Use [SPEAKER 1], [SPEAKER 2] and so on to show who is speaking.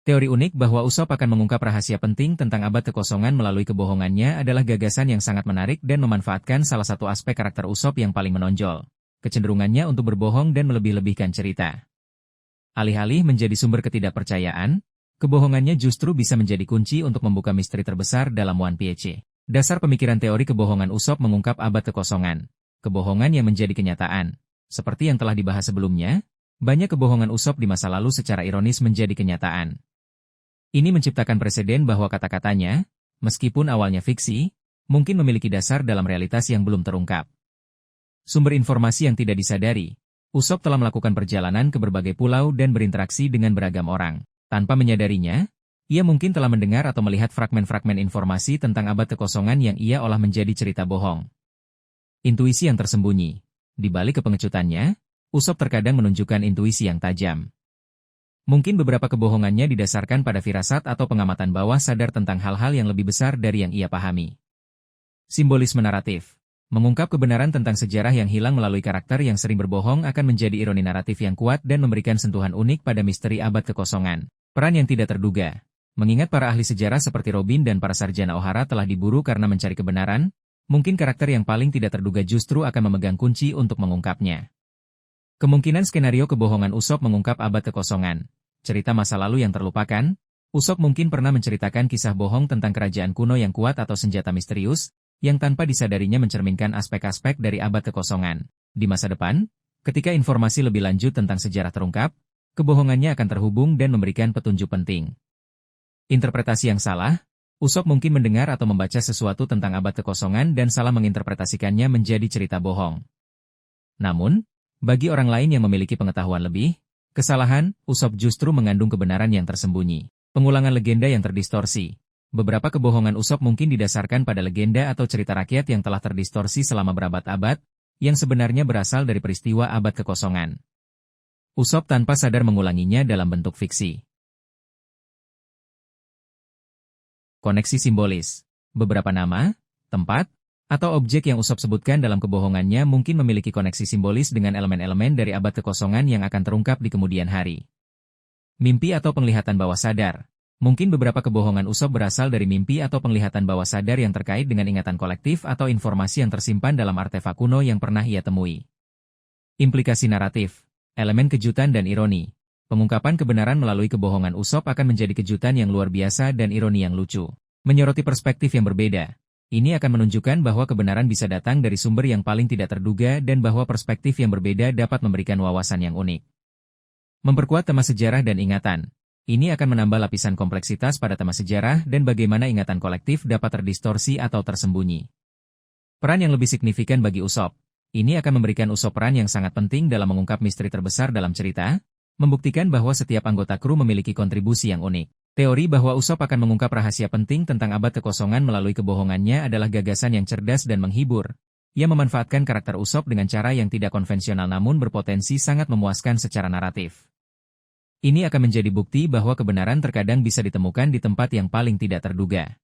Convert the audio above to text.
[SPEAKER 1] Teori unik bahwa Usop akan mengungkap rahasia penting tentang abad kekosongan melalui kebohongannya adalah gagasan yang sangat menarik dan memanfaatkan salah satu aspek karakter Usop yang paling menonjol, kecenderungannya untuk berbohong dan melebih-lebihkan cerita. Alih-alih menjadi sumber ketidakpercayaan, kebohongannya justru bisa menjadi kunci untuk membuka misteri terbesar dalam One Piece. Dasar pemikiran teori kebohongan Usop mengungkap abad kekosongan. Kebohongan yang menjadi kenyataan. Seperti yang telah dibahas sebelumnya, banyak kebohongan Usop di masa lalu secara ironis menjadi kenyataan. Ini menciptakan preseden bahwa kata-katanya, meskipun awalnya fiksi, mungkin memiliki dasar dalam realitas yang belum terungkap. Sumber informasi yang tidak disadari, Usop telah melakukan perjalanan ke berbagai pulau dan berinteraksi dengan beragam orang. Tanpa menyadarinya, ia mungkin telah mendengar atau melihat fragmen-fragmen informasi tentang abad kekosongan yang ia olah menjadi cerita bohong. Intuisi yang tersembunyi. Di balik kepengecutannya, Usop terkadang menunjukkan intuisi yang tajam. Mungkin beberapa kebohongannya didasarkan pada firasat atau pengamatan bawah sadar tentang hal-hal yang lebih besar dari yang ia pahami. Simbolisme naratif. Mengungkap kebenaran tentang sejarah yang hilang melalui karakter yang sering berbohong akan menjadi ironi naratif yang kuat dan memberikan sentuhan unik pada misteri abad kekosongan. Peran yang tidak terduga. Mengingat para ahli sejarah seperti Robin dan para sarjana O'Hara telah diburu karena mencari kebenaran, mungkin karakter yang paling tidak terduga justru akan memegang kunci untuk mengungkapnya. Kemungkinan skenario kebohongan Usop mengungkap abad kekosongan. Cerita masa lalu yang terlupakan, Usop mungkin pernah menceritakan kisah bohong tentang kerajaan kuno yang kuat atau senjata misterius, yang tanpa disadarinya mencerminkan aspek-aspek dari abad kekosongan. Di masa depan, ketika informasi lebih lanjut tentang sejarah terungkap, kebohongannya akan terhubung dan memberikan petunjuk penting. Interpretasi yang salah, Usop mungkin mendengar atau membaca sesuatu tentang abad kekosongan dan salah menginterpretasikannya menjadi cerita bohong. Namun, bagi orang lain yang memiliki pengetahuan lebih, kesalahan, Usop justru mengandung kebenaran yang tersembunyi. Pengulangan legenda yang terdistorsi. Beberapa kebohongan Usop mungkin didasarkan pada legenda atau cerita rakyat yang telah terdistorsi selama berabad-abad, yang sebenarnya berasal dari peristiwa abad kekosongan. Usop tanpa sadar mengulanginya dalam bentuk fiksi. Koneksi simbolis. Beberapa nama, tempat, atau objek yang Usop sebutkan dalam kebohongannya mungkin memiliki koneksi simbolis dengan elemen-elemen dari abad kekosongan yang akan terungkap di kemudian hari. Mimpi atau penglihatan bawah sadar. Mungkin beberapa kebohongan Usop berasal dari mimpi atau penglihatan bawah sadar yang terkait dengan ingatan kolektif atau informasi yang tersimpan dalam artefak kuno yang pernah ia temui. Implikasi naratif. Elemen kejutan dan ironi. Pengungkapan kebenaran melalui kebohongan Usop akan menjadi kejutan yang luar biasa dan ironi yang lucu. Menyoroti perspektif yang berbeda. Ini akan menunjukkan bahwa kebenaran bisa datang dari sumber yang paling tidak terduga dan bahwa perspektif yang berbeda dapat memberikan wawasan yang unik. Memperkuat tema sejarah dan ingatan. Ini akan menambah lapisan kompleksitas pada tema sejarah dan bagaimana ingatan kolektif dapat terdistorsi atau tersembunyi. Peran yang lebih signifikan bagi Usop. Ini akan memberikan Usop peran yang sangat penting dalam mengungkap misteri terbesar dalam cerita, membuktikan bahwa setiap anggota kru memiliki kontribusi yang unik. Teori bahwa Usop akan mengungkap rahasia penting tentang abad kekosongan melalui kebohongannya adalah gagasan yang cerdas dan menghibur. Ia memanfaatkan karakter Usop dengan cara yang tidak konvensional namun berpotensi sangat memuaskan secara naratif. Ini akan menjadi bukti bahwa kebenaran terkadang bisa ditemukan di tempat yang paling tidak terduga.